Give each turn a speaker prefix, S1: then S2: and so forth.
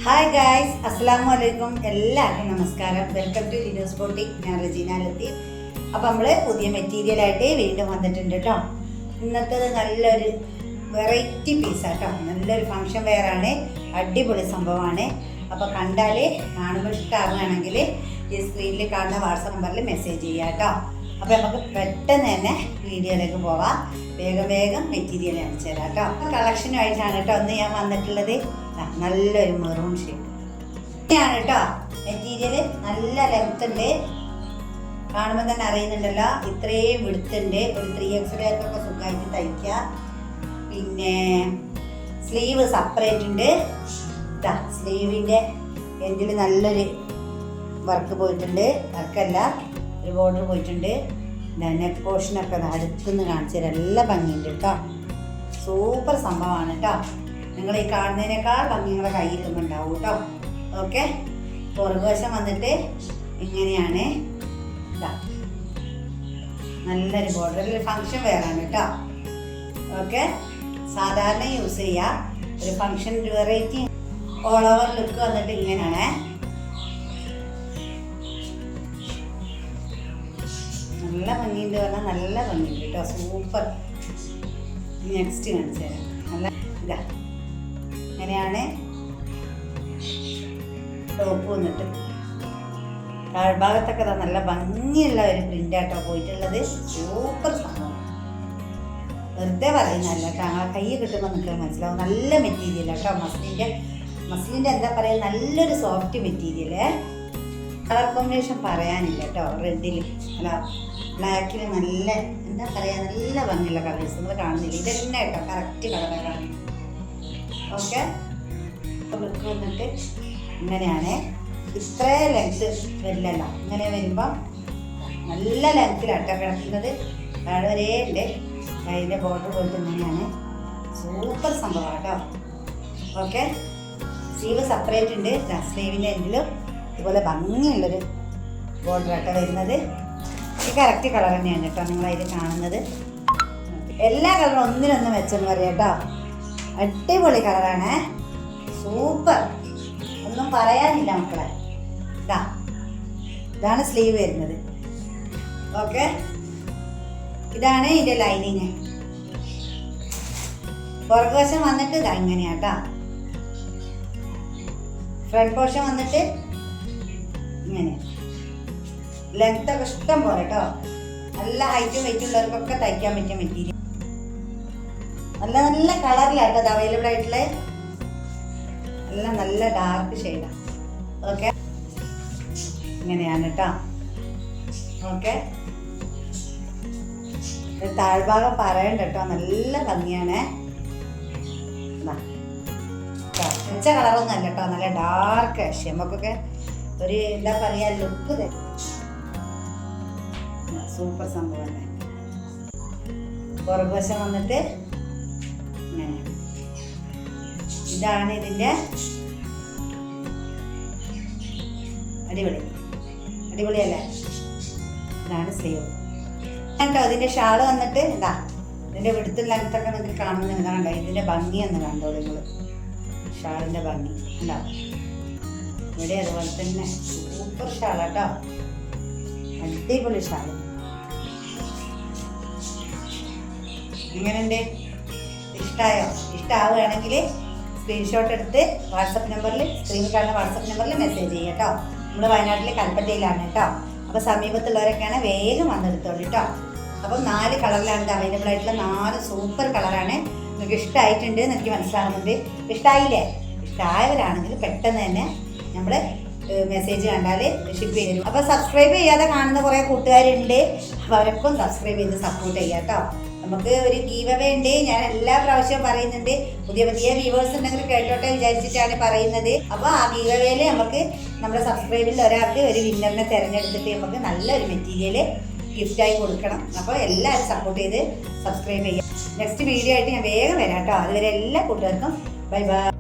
S1: Hi guys, അസ്സലാമു അലൈക്കും. എല്ലാവർക്കും നമസ്കാരം. Welcome to Linos boutique. ഞാൻ റജീന ലത്തീഫ്. അപ്പോൾ നമ്മൾ പുതിയ മെറ്റീരിയലായിട്ട് വീണ്ടും വന്നിട്ടുണ്ട് കേട്ടോ. ഇന്നത്തേത് നല്ലൊരു വെറൈറ്റി പീസാട്ടോ. നല്ലൊരു ഫങ്ഷൻ വെയറാണ്. അടിപൊളി സംഭവമാണ്. അപ്പോൾ കണ്ടാൽ കാണുമ്പോൾ ഇഷ്ടമാവുകയാണെങ്കിൽ ഈ സ്ക്രീനിൽ കാണുന്ന വാട്സപ്പ് നമ്പറിൽ മെസ്സേജ് ചെയ്യാം കേട്ടോ. അപ്പോൾ നമുക്ക് പെട്ടെന്ന് തന്നെ വീഡിയോയിലേക്ക് പോവാം. വേഗം മെറ്റീരിയൽ അടിച്ചു തരാം കേട്ടോ. കളക്ഷനുമായിട്ടാണ് കേട്ടോ ഒന്ന് ഞാൻ വന്നിട്ടുള്ളത്. നല്ലൊരു മെറൂൺ ഷെയ്ഡ് ഇങ്ങനെയാണ് കേട്ടോ. മെറ്റീരിയൽ നല്ല ലെങ്ത് ഉണ്ട്, കാണുമ്പോൾ തന്നെ അറിയുന്നുണ്ടല്ലോ. ഇത്രയും വിടുത്തുണ്ട്. ഒരു 3XL സുഖമായിട്ട് തയ്ക്കുക. പിന്നെ സ്ലീവ് സെപ്പറേറ്റ് ഉണ്ട്. സ്ലീവിൻ്റെ എൻഡിൽ നല്ലൊരു വർക്ക് പോയിട്ടുണ്ട്. വർക്കല്ല, ഒരു ബോർഡർ പോയിട്ടുണ്ട്. നെക്ക് പോർഷനൊക്കെ അടുത്തുനിന്ന് കാണിച്ചു തരാം. നല്ല ഭംഗിയുണ്ട് കേട്ടോ. സൂപ്പർ സംഭവമാണ് കേട്ടോ. നിങ്ങൾ ഈ കാണുന്നതിനേക്കാൾ ഭംഗി നിങ്ങളുടെ കയ്യിലുണ്ടാവും കേട്ടോ. ഓക്കെ, പുറകുവശം വന്നിട്ട് ഇങ്ങനെയാണ്. നല്ലൊരു ബോർഡർ, ഒരു ഫങ്ഷൻ വെയറാണ് കേട്ടോ. ഓക്കെ, സാധാരണ യൂസ് ചെയ്യുക. ഒരു function variety all over look വന്നിട്ട് ഇങ്ങനെയാണ്. നല്ല ഭംഗിയുണ്ട് പറഞ്ഞാൽ നല്ല ഭംഗിയുണ്ട് കേട്ടോ. സൂപ്പർ. നെക്സ്റ്റ് കാണിച്ചു തരാം. നല്ല ഇതാ ഇങ്ങനെയാണ് ടോപ്പ് വന്നിട്ട്. താഴ്ഭാഗത്തൊക്കെ നല്ല ഭംഗിയുള്ള ഒരു പ്രിൻ്റാട്ടോ പോയിട്ടുള്ളത്. സൂപ്പർ സംഭവം. വെറുതെ പറയുന്നതല്ല കേട്ടോ. ഞങ്ങളെ കൈ കിട്ടുമ്പോൾ നിങ്ങൾക്ക് മനസ്സിലാവും. നല്ല മെറ്റീരിയൽ കേട്ടോ. മസ്ലിൻ്റെ എന്താ പറയുക, നല്ലൊരു സോഫ്റ്റ് മെറ്റീരിയൽ. കളർ കോമ്പിനേഷൻ പറയാനില്ല കേട്ടോ. റെഡിൽ അല്ല ബ്ലാക്കിൽ നല്ല എന്താ പറയുക, നല്ല ഭംഗിയുള്ള കളേഴ്സ് നിങ്ങൾ കാണുന്നില്ല. ഇതെന്നെ കേട്ടോ കറക്റ്റ് കളറാണ്. ഓക്കെ, ലുക്ക് വന്നിട്ട് ഇങ്ങനെയാണ്. ഇത്രയും ലെങ്ത് വരില്ലല്ലോ. ഇങ്ങനെ വരുമ്പം നല്ല ലെങ്ത്തിലാട്ടോ കിടക്കുന്നത്. താഴെ വരെ ഉണ്ട്. അതിൻ്റെ ബോർഡർ പോയിട്ട് ഇങ്ങനെയാണ്. സൂപ്പർ സംഭവമാണ് കേട്ടോ. ഓക്കെ, സ്ലീവ് സെപ്പറേറ്റ് ഉണ്ട്. സ്ലീവിൻ്റെ എൻഡിലും ഇതുപോലെ ഭംഗിയുള്ളൊരു ബോർഡർ ആട്ടോ വരുന്നത്. ഈ കറക്റ്റ് കളർ തന്നെയാണ് കേട്ടോ നിങ്ങളതിൽ കാണുന്നത്. എല്ലാ കളറും ഒന്നിനൊന്നും വെച്ചെന്ന് പറയാം കേട്ടോ. അടിപൊളി കളറാണ്. സൂപ്പർ, ഒന്നും പറയാനില്ല മക്കളെ. ഇതാണ് സ്ലീവ് വരുന്നത്. ഓക്കെ, ഇതാണ് ഇതിൻ്റെ ലൈനിങ്. പുറകുവശം വന്നിട്ട് ഇതാ ഇങ്ങനെയാട്ടോ. ഫ്രണ്ട് പോർഷൻ വന്നിട്ട് ഇങ്ങനെ. ലെങ്ത് ഒക്കെ ഇഷ്ടം പോലെ കേട്ടോ. നല്ല ഹൈറ്റും വെയിറ്റും ഉള്ളവർക്കൊക്കെ തയ്ക്കാൻ പറ്റിയ മെറ്റീരിയൽ. നല്ല നല്ല കളറിലാട്ടോ അത് അവൈലബിൾ ആയിട്ടുള്ള. നല്ല ഡാർക്ക് ഷെയ്ഡാണ്. ഓക്കെ, ഇങ്ങനെയാണ് കേട്ടോ. ഓക്കെ, താഴ്ഭാഗം പറയണ്ട കേട്ടോ. നല്ല ഭംഗിയാണ്. പച്ച കളറൊന്നും അല്ല കേട്ടോ. നല്ല ഡാർക്ക് നമുക്കൊക്കെ ഒരു എന്താ പറയാ ലുക്ക് തരും. സൂപ്പർ സംഭവം തന്നെ. പുറകുവശം വന്നിട്ട് ഇങ്ങനെ. ഇതാണ് ഇതിൻ്റെ അടിപൊളിയല്ലേ. ഇതാണ് സ്ലീവ് കേട്ടോ. ഇതിൻ്റെ ഷാള് വന്നിട്ട് ഇതാ. ഇതിൻ്റെ വിടുത്തും ലെങ്ത്തൊക്കെ നിങ്ങൾക്ക് കാണുന്നത് ഇതാണ്ടോ. ഇതിൻ്റെ ഭംഗി ഒന്ന് കണ്ടോളൂ നിങ്ങൾ. ഷാളിൻ്റെ ഭംഗി ഉണ്ടാവും ഇവിടെ. അതുപോലെ തന്നെ സൂപ്പർ ഷാളാട്ടോ. അടിപൊളി ഷാള്. എങ്ങനെയുണ്ട്? ഇഷ്ടമായോ? ഇഷ്ടമാവുകയാണെങ്കിൽ സ്ക്രീൻഷോട്ട് എടുത്ത് വാട്സപ്പ് നമ്പറിൽ, സ്ക്രീനിൽ കാണുന്ന വാട്സപ്പ് നമ്പറിൽ മെസ്സേജ് ചെയ്യാം കേട്ടോ. നമ്മൾ വയനാട്ടിൽ കൽപ്പറ്റയിലാണ് കേട്ടോ. അപ്പോൾ സമീപത്തുള്ളവരൊക്കെയാണ് വേഗം വന്നെടുത്തോളൂ കേട്ടോ. അപ്പം 4 കളറിലാണ് ഇത് അവൈലബിൾ ആയിട്ടുള്ള. 4 സൂപ്പർ കളറാണ്. നിങ്ങൾക്ക് ഇഷ്ടമായിട്ടുണ്ട് എനിക്ക് മനസ്സിലാവുന്നുണ്ട്. ഇഷ്ടമായില്ലേ? ഇഷ്ടമായവരാണെങ്കിൽ പെട്ടെന്ന് തന്നെ നമ്മൾ മെസ്സേജ് കണ്ടാൽ ഷിപ്പ് ചെയ്തു. അപ്പോൾ സബ്സ്ക്രൈബ് ചെയ്യാതെ കാണുന്ന കുറേ കൂട്ടുകാരുണ്ട്. അപ്പോൾ അവരൊക്കെ സബ്സ്ക്രൈബ് ചെയ്ത് സപ്പോർട്ട് ചെയ്യാം കേട്ടോ. നമുക്ക് ഒരു ഗീവ് അവേ ഉണ്ട്. ഞാൻ എല്ലാ പ്രാവശ്യവും പറയുന്നുണ്ട്. പുതിയ വ്യൂവേഴ്സ് ഉണ്ടെങ്കിൽ കേട്ടോട്ടെ വിചാരിച്ചിട്ടാണ് പറയുന്നത്. അപ്പോൾ ആ ഗീവ് അവേയിൽ നമുക്ക് നമ്മുടെ സബ്സ്ക്രൈബിൽ ഒരാൾക്ക് ഒരു വിന്നറിനെ തിരഞ്ഞെടുത്തിട്ട് നമുക്ക് നല്ലൊരു മെറ്റീരിയൽ ഗിഫ്റ്റായി കൊടുക്കണം. അപ്പോൾ എല്ലാവരും സപ്പോർട്ട് ചെയ്ത് സബ്സ്ക്രൈബ് ചെയ്യാം. നെക്സ്റ്റ് വീഡിയോ ആയിട്ട് ഞാൻ വേഗം വരാം കേട്ടോ. അതുവരെ എല്ലാ കൂട്ടുകാർക്കും ബൈ ബൈ.